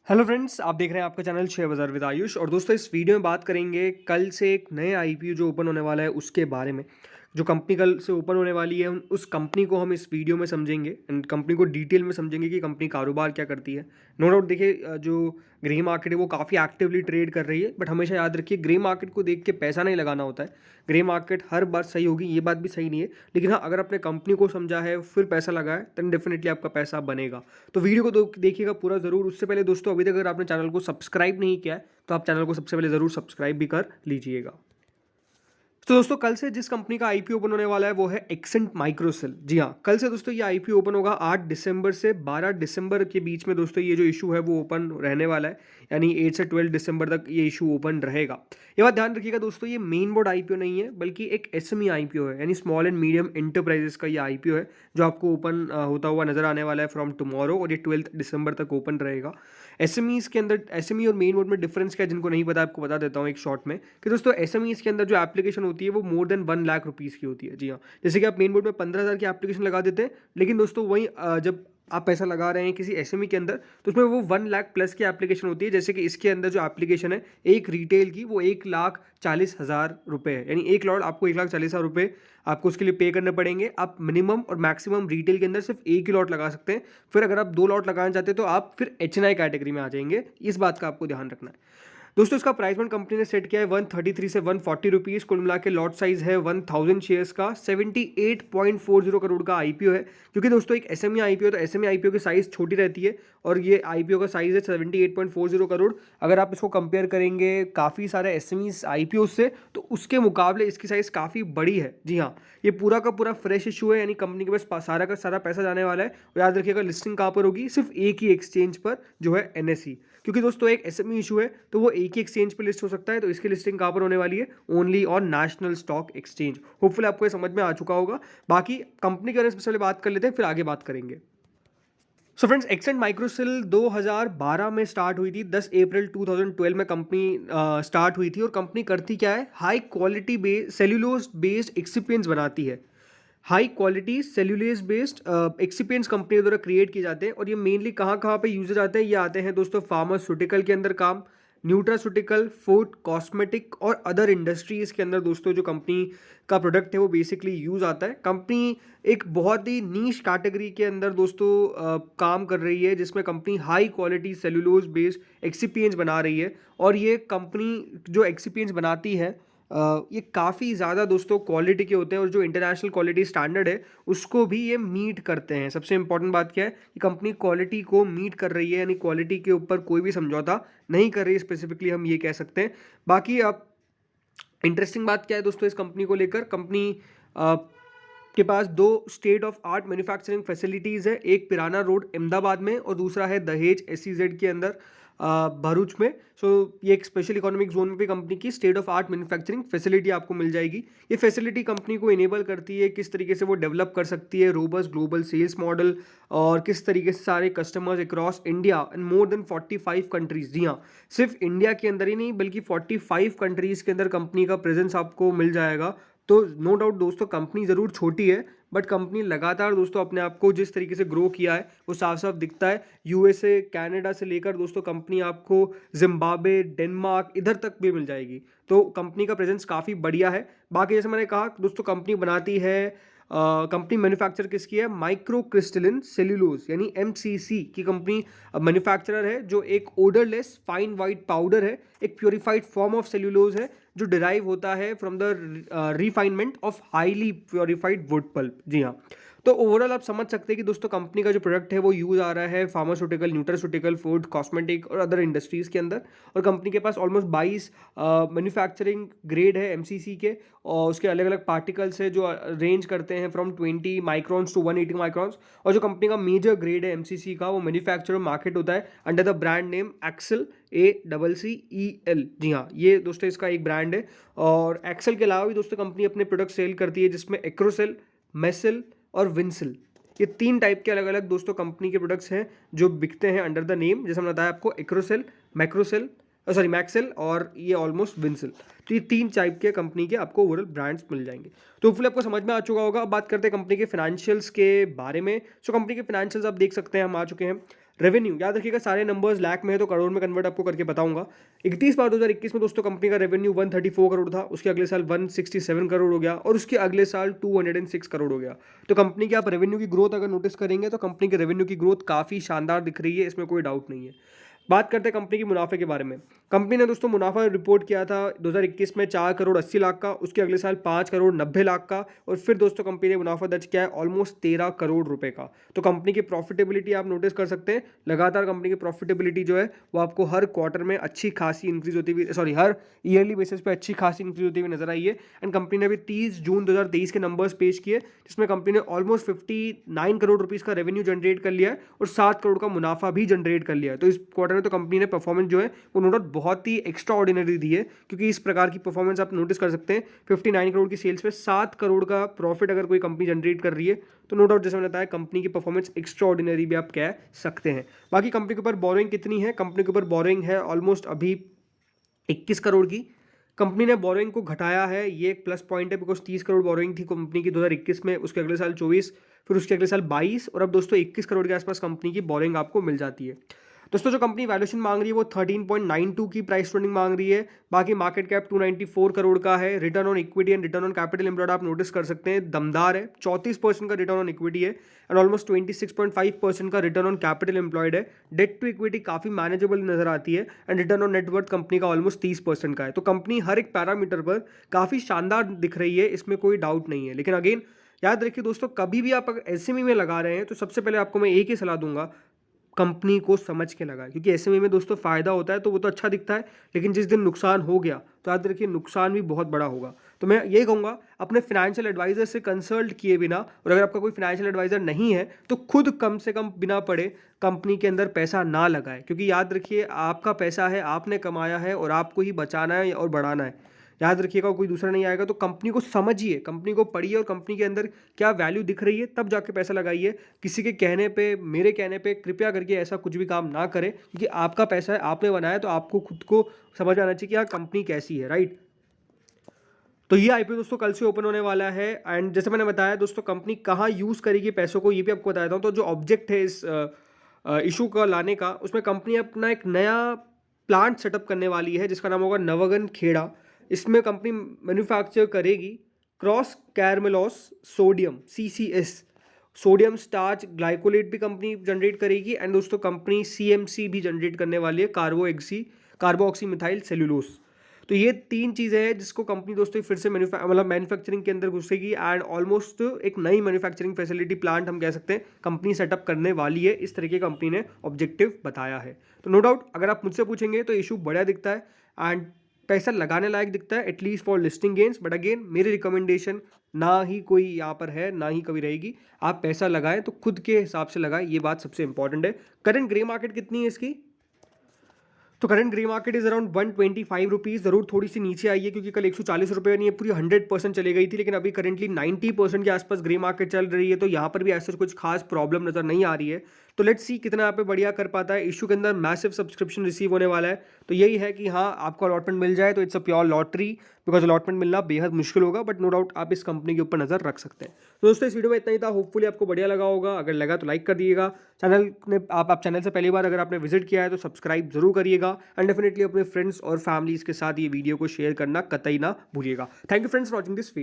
Hello friends, आप देख रहे हैं आपका चैनल शेयर बाज़ार विद आयुष। और दोस्तों, इस वीडियो में बात करेंगे कल से एक नए आईपीओ जो ओपन होने वाला है उसके बारे में। जो कंपनी कल से ओपन होने वाली है उस कंपनी को हम इस वीडियो में समझेंगे एंड कंपनी को डिटेल में समझेंगे कि कंपनी कारोबार क्या करती है। नो डाउट देखिए, जो ग्रे मार्केट है वो काफ़ी एक्टिवली ट्रेड कर रही है, बट हमेशा याद रखिए ग्रे मार्केट को देख के पैसा नहीं लगाना होता है। ग्रे मार्केट हर बार सही होगी ये बात भी सही नहीं है, लेकिन हाँ, अगर आपने कंपनी को समझा है फिर पैसा लगाए तो डेफिनेटली आपका पैसा बनेगा। तो वीडियो को देखिएगा पूरा ज़रूर। उससे पहले दोस्तों, अभी तक अगर आपने चैनल को सब्सक्राइब नहीं किया है तो आप चैनल को सबसे पहले ज़रूर सब्सक्राइब भी कर लीजिएगा। तो दोस्तों, कल से जिस कंपनी का आईपीओ ओपन होने वाला है वो है एक्सेंट माइक्रोसेल। जी हाँ, कल से दोस्तों ये आईपीओ ओपन होगा 8 दिसंबर से 12 दिसंबर के बीच में। दोस्तों ये जो इशू है वो ओपन रहने वाला है, यानी 8 से 12 दिसंबर तक ये इशू ओपन रहेगा। ये बात ध्यान रखिएगा दोस्तों, ये मेन बोर्ड आईपीओ नहीं है बल्कि एक एसएमई आईपीओ है, यानी स्मॉल एंड मीडियम एंटरप्राइजेस का ये आईपीओ है जो आपको ओपन होता हुआ नजर आने वाला है फ्रॉम टुमारो, और ये 12 दिसंबर तक ओपन रहेगा। एसएमईज के अंदर एसएमई और मेन बोर्ड में डिफरेंस क्या है, जिनको नहीं पता आपको बता देता हूँ एक शॉर्ट में कि दोस्तों एसएमईज के अंदर जो एप्लीकेशन होती है वो मोर देन 1 लाख रुपीज़ की होती है। जी हाँ, जैसे कि आप मेन बोर्ड में 15,000 की एप्लीकेशन लगा देते हैं, लेकिन दोस्तों वहीं जब आप पैसा लगा रहे हैं किसी एसएमई के अंदर तो उसमें वो 1 लाख प्लस की एप्लीकेशन होती है। जैसे कि इसके अंदर जो एप्लीकेशन है एक रिटेल की वो 1,40,000 रुपये है, यानी एक लॉट आपको 1,40,000 रुपये आपको उसके लिए पे करने पड़ेंगे। आप मिनिमम और मैक्सिमम रिटेल के अंदर सिर्फ एक ही लॉट लगा सकते हैं। फिर अगर आप 2 लॉट लगाना चाहते हैं तो आप फिर एचएनआई कैटेगरी में आ जाएंगे। इस बात का आपको ध्यान रखना है दोस्तों। इसका प्राइस पॉइंट कंपनी ने सेट किया है 133 से 140 रुपीज़। कुल मिला के लॉट साइज है 1000 शेयर्स का। 78.40 करोड़ का आईपीओ है, क्योंकि दोस्तों एक एसएमई आईपीओ तो एसएमई आईपीओ की साइज छोटी रहती है और ये आईपीओ का साइज है 78.40 करोड़। अगर आप इसको कंपेयर करेंगे काफ़ी सारे एसएमई आईपीओ से तो उसके मुकाबले इसकी साइज काफ़ी बड़ी है। जी हाँ, ये पूरा का पूरा फ्रेश इशू है, यानी कंपनी के पास सारा का सारा पैसा जाने वाला है। और याद रखिएगा लिस्टिंग कहाँ पर होगी, सिर्फ एक ही एक्सचेंज पर जो है एनएसई, क्योंकि दोस्तों एक एसएमई इशू है तो वो एक ही एक्सचेंज पे लिस्ट हो सकता है। तो इसकी लिस्टिंग कहाँ पर होने वाली है, only on national stock exchange. Hopefully आपको ये समझ में आ चुका होगा। बाकी कंपनी के बारे में पहले बात कर लेते हैं, फिर आगे बात करेंगे। सो फ्रेंड्स, एक्सेंट माइक्रोसेल 2012 में स्टार्ट हुई थी। 10 अप्रैल 2012 में कंपनी स्टार्ट हुई थी। और कंपनी करती क्या है, high quality cellulose based excipients बनाती है। High quality cellulase based excipients company द्वारा क्रिएट किए जाते हैं। और ये मेनली कहाँ कहाँ पे यूज आते हैं, ये आते हैं दोस्तों फार्मास्यूटिकल के अंदर काम, न्यूट्रास्यूटिकल, फूड, कॉस्मेटिक और अदर इंडस्ट्रीज के अंदर दोस्तों जो कंपनी का प्रोडक्ट है वो बेसिकली यूज आता है। कंपनी एक बहुत ही नीश कैटेगरी के अंदर दोस्तों काम कर रही है, जिसमें company high quality cellulose based excipients बना रही है। और ये कंपनी जो एक्सिपिएंट्स बनाती है ये काफ़ी ज़्यादा दोस्तों क्वालिटी के होते हैं, और जो इंटरनेशनल क्वालिटी स्टैंडर्ड है उसको भी ये मीट करते हैं। सबसे इंपॉर्टेंट बात क्या है कि कंपनी क्वालिटी को मीट कर रही है, यानी क्वालिटी के ऊपर कोई भी समझौता नहीं कर रही है, स्पेसिफिकली हम ये कह सकते हैं। बाकी अब इंटरेस्टिंग बात क्या है दोस्तों, इस कंपनी को लेकर कंपनी के पास दो state of art manufacturing facilities है, एक पिराना रोड अहमदाबाद में और दूसरा है दहेज एसईजेड के अंदर भरूच में। सो ये एक स्पेशल इकोनॉमिक जोन में भी कंपनी की state of art manufacturing facility आपको मिल जाएगी। ये फैसिलिटी कंपनी को इनेबल करती है किस तरीके से वो डेवलप कर सकती है रोबस्ट ग्लोबल सेल्स मॉडल, और किस तरीके से सारे customers across India and more than 45 countries. जी हाँ, सिर्फ इंडिया के अंदर ही नहीं बल्कि 45 कंट्रीज के अंदर कंपनी का प्रेजेंस आपको मिल जाएगा। तो नो डाउट दोस्तों, कंपनी ज़रूर छोटी है बट कंपनी लगातार दोस्तों अपने आप को जिस तरीके से ग्रो किया है वो साफ साफ दिखता है। यूएसए, कनाडा से लेकर दोस्तों कंपनी आपको जिम्बाब्वे, डेनमार्क इधर तक भी मिल जाएगी। तो कंपनी का प्रेजेंस काफ़ी बढ़िया है। बाकी जैसे मैंने कहा दोस्तों, कंपनी बनाती है कंपनी मैन्युफैक्चर किसकी है, माइक्रो क्रिस्टलिन सेल्यूलोज यानी एमसीसी की कंपनी मैन्युफैक्चरर है, जो एक ओडरलेस फाइन वाइट पाउडर है, एक प्योरीफाइड फॉर्म ऑफ सेल्यूलोज है जो डिराइव होता है from the refinement of highly purified wood pulp. जी हाँ, तो ओवरऑल आप समझ सकते हैं कि दोस्तों कंपनी का जो प्रोडक्ट है वो यूज आ रहा है फार्मास्यूटिकल, न्यूट्रास्यूटिकल, फूड, कॉस्मेटिक और अदर इंडस्ट्रीज़ के अंदर। और कंपनी के पास ऑलमोस्ट 22 मैन्युफैक्चरिंग ग्रेड है एमसीसी के, और उसके अलग अलग पार्टिकल्स है जो रेंज करते हैं फ्रॉम 20 माइक्रॉन्स टू 180 माइक्रॉन्स। और जो कंपनी का मेजर ग्रेड है एमसीसी का वो मैन्युफैक्चर मार्केट होता है under the brand name Accel, ACCEL। जी हाँ, ये दोस्तों इसका एक ब्रांड है। और एक्सेल के अलावा भी दोस्तों कंपनी अपने प्रोडक्ट सेल करती है, जिसमें एक्रोसेल, मेसेल और विंसल, ये 3 टाइप के अलग अलग दोस्तों कंपनी के प्रोडक्ट्स हैं जो बिकते हैं अंडर द नेम, जैसे मैंने बताया आपको, एक्रोसेल, मैक्रोसेल, सॉरी मैक्सेल और ये ऑलमोस्ट विंसल। तो ये 3 टाइप के कंपनी के आपको ओवरऑल ब्रांड्स मिल जाएंगे। तो होपफुली आपको समझ में आ चुका होगा। अब बात करते हैं कंपनी के फाइनेंशियल्स के बारे में। सो कंपनी के फाइनेंशियल्स आप देख सकते हैं, हम आ चुके हैं। रेवेन्यू याद रखिएगा, सारे नंबर्स लाख में है तो करोड़ में कन्वर्ट आपको करके बताऊंगा। 31 मार्च 2021 में दोस्तों कंपनी का रेवेन्यू 134 करोड़ था, उसके अगले साल 167 करोड़ हो गया और उसके अगले साल 206 करोड़ हो गया। तो कंपनी के आप रेवेन्यू की ग्रोथ अगर नोटिस करेंगे तो कंपनी के रेवेन्यू की ग्रोथ काफ़ी शानदार दिख रही है, इसमें कोई डाउट नहीं है। बात करते हैं कंपनी की मुनाफे के बारे में। कंपनी ने दोस्तों मुनाफा रिपोर्ट किया था 2021 में 4 करोड़ 80 लाख का, उसके अगले साल 5 करोड़ 90 लाख का और फिर दोस्तों कंपनी ने मुनाफा दर्ज किया है ऑलमोस्ट 13 करोड़ रुपए का। तो कंपनी की प्रॉफिटेबिलिटी आप नोटिस कर सकते हैं, लगातार कंपनी की प्रॉफिटेबिलिटी जो है वो आपको हर क्वार्टर में अच्छी खासी इंक्रीज होती हुई, सॉरी हर ईयरली बेसिस पे अच्छी खासी इंक्रीज होती हुई नजर आई है। एंड कंपनी ने अभी 30 जून 2023 के नंबर्स पेश किए, जिसमें कंपनी ने ऑलमोस्ट 59 करोड़ रुपीज़ का रेवेन्यू जनरेट कर लिया है और 7 करोड़ का मुनाफा भी जनरेट कर लिया है। तो इस क्वार्टर में तो कंपनी ने परफॉर्मेंस जो है वो नो डाउट बहुत ही एक्स्ट्रा ऑर्डिनरी दी है, क्योंकि इस प्रकार की परफॉर्मेंस आप नोटिस कर सकते हैं। 59 करोड़ की सेल्स पे 7 करोड़ का प्रॉफिट अगर कोई कंपनी जनरेट कर रही है तो नो डाउट जैसे मैंने बताया कंपनी की परफॉर्मेंस एक्स्ट्रा ऑर्डिनरी भी आप कह सकते हैं। बाकी कंपनी के ऊपर बोरोइंग कितनी है? कंपनी के ऊपर बोरोइंग है ऑलमोस्ट अभी 21 करोड़ की। कंपनी ने बोरोइंग को घटाया है, ये एक प्लस पॉइंट है, बिकॉज 30 करोड़ बोरोइंग थी कंपनी की 2021 में, उसके अगले साल 24, फिर उसके अगले साल 22 और अब दोस्तों 21 करोड़ के आसपास कंपनी की बोरोइंग आपको मिल जाती है। दोस्तों जो कंपनी वैल्यूएशन मांग रही है वो 13.92 की प्राइस रनिंग मांग रही है। बाकी मार्केट कैप 294 करोड़ का है। Return on equity and return on capital employed आप नोटिस कर सकते हैं दमदार है, 34% का रिटर्न ऑन इक्विटी है एंड ऑलमोस्ट 26.5% का रिटर्न ऑन कैपिटल एम्प्लॉयड है। डेट टू इक्विटी काफी मैनेजेबल नजर आती है and return on net worth company का ऑलमोस्ट 30% का है। तो कंपनी हर एक पैरामीटर पर काफी शानदार दिख रही है, इसमें कोई डाउट नहीं है। लेकिन अगेन याद रखिए दोस्तों, कभी भी आप अगर एसएमई में लगा रहे हैं तो सबसे पहले आपको मैं एक ही सलाह दूंगा, कंपनी को समझ के लगाए, क्योंकि एसएमई में दोस्तों फायदा होता है तो वो तो अच्छा दिखता है, लेकिन जिस दिन नुकसान हो गया तो याद रखिए नुकसान भी बहुत बड़ा होगा। तो मैं ये कहूँगा अपने फाइनेंशियल एडवाइजर से कंसल्ट किए बिना, और अगर आपका कोई फाइनेंशियल एडवाइजर नहीं है तो खुद कम से कम बिना पढ़े कंपनी के अंदर पैसा ना लगाए, क्योंकि याद रखिए आपका पैसा है, आपने कमाया है और आपको ही बचाना है और बढ़ाना है। याद रखिएगा कोई दूसरा नहीं आएगा। तो कंपनी को समझिए, कंपनी को पढ़िए और कंपनी के अंदर क्या वैल्यू दिख रही है तब जाके पैसा लगाइए। किसी के कहने पे, मेरे कहने पे कृपया करके ऐसा कुछ भी काम ना करें, क्योंकि आपका पैसा है, आपने बनाया, तो आपको खुद को समझ आना चाहिए कि हाँ कंपनी कैसी है, राइट। तो ये आईपीओ दोस्तों कल से ओपन होने वाला है एंड जैसे मैंने बताया दोस्तों कंपनी कहाँ यूज़ करेगी पैसों को ये भी आपको बताया था। तो जो ऑब्जेक्ट है इस इशू का लाने का, उसमें कंपनी अपना एक नया प्लांट सेटअप करने वाली है जिसका नाम होगा नवगन खेड़ा। इसमें कंपनी मैन्युफैक्चर करेगी cross carmellose sodium CCS, sodium starch glycolate भी कंपनी जनरेट करेगी एंड दोस्तों कंपनी CMC भी जनरेट करने वाली है, कार्बो ऑक्सी मिथाइल सेल्यूलोस। तो ये 3 चीज़ें हैं जिसको कंपनी दोस्तों फिर से मैन्युफैक्चरिंग के अंदर घुसेगी एंड ऑलमोस्ट एक नई मैन्युफैक्चरिंग फैसिलिटी प्लांट हम कह सकते हैं कंपनी सेटअप करने वाली है। इस तरीके कंपनी ने ऑब्जेक्टिव बताया है। तो नो डाउट अगर आप मुझसे पूछेंगे तो इशू बढ़िया दिखता है एंड पैसा लगाने लायक दिखता है, at least for listing gains. But again मेरी रिकमेंडेशन ना ही कोई यहाँ पर है ना ही कभी रहेगी, आप पैसा लगाएं तो खुद के हिसाब से लगाएं, ये बात सबसे इंपॉर्टेंट है। करंट ग्रे मार्केट कितनी है इसकी? तो current grey market is around 125 rupees, जरूर थोड़ी सी नीचे आई है क्योंकि कल 140 रुपये नहीं है, पूरी 100% चली गई थी, लेकिन अभी करेंटली 90% के आसपास ग्रे मार्केट चल रही है। तो यहाँ पर भी ऐसा कुछ खास प्रॉब्लम नजर नहीं आ रही है। तो लेट्स सी कितना यहाँ पे बढ़िया कर पाता है। इशू के अंदर मैसिव सब्सक्रिप्शन रिसीव होने वाला है, तो यही है कि हाँ आपको अलॉटमेंट मिल जाए तो it's a pure lottery, because allotment मिलना बेहद मुश्किल होगा, बट नो डाउट आप इस कंपनी के ऊपर नजर रख सकते हैं। तो दोस्तों इस वीडियो में इतना ही था, होपफुली आपको बढ़िया लगा होगा। अगर लगा तो लाइक कर दिएगा। चैनल ने आप चैनल से पहली बार अगर आपने विजिट किया है तो सब्सक्राइब जरूर करिएगा एंड डेफिनेटली अपने फ्रेंड्स और फैमिलीज के साथ ये वीडियो को शेयर करना कतई ना भूलिएगा। Thank you friends for watching this video.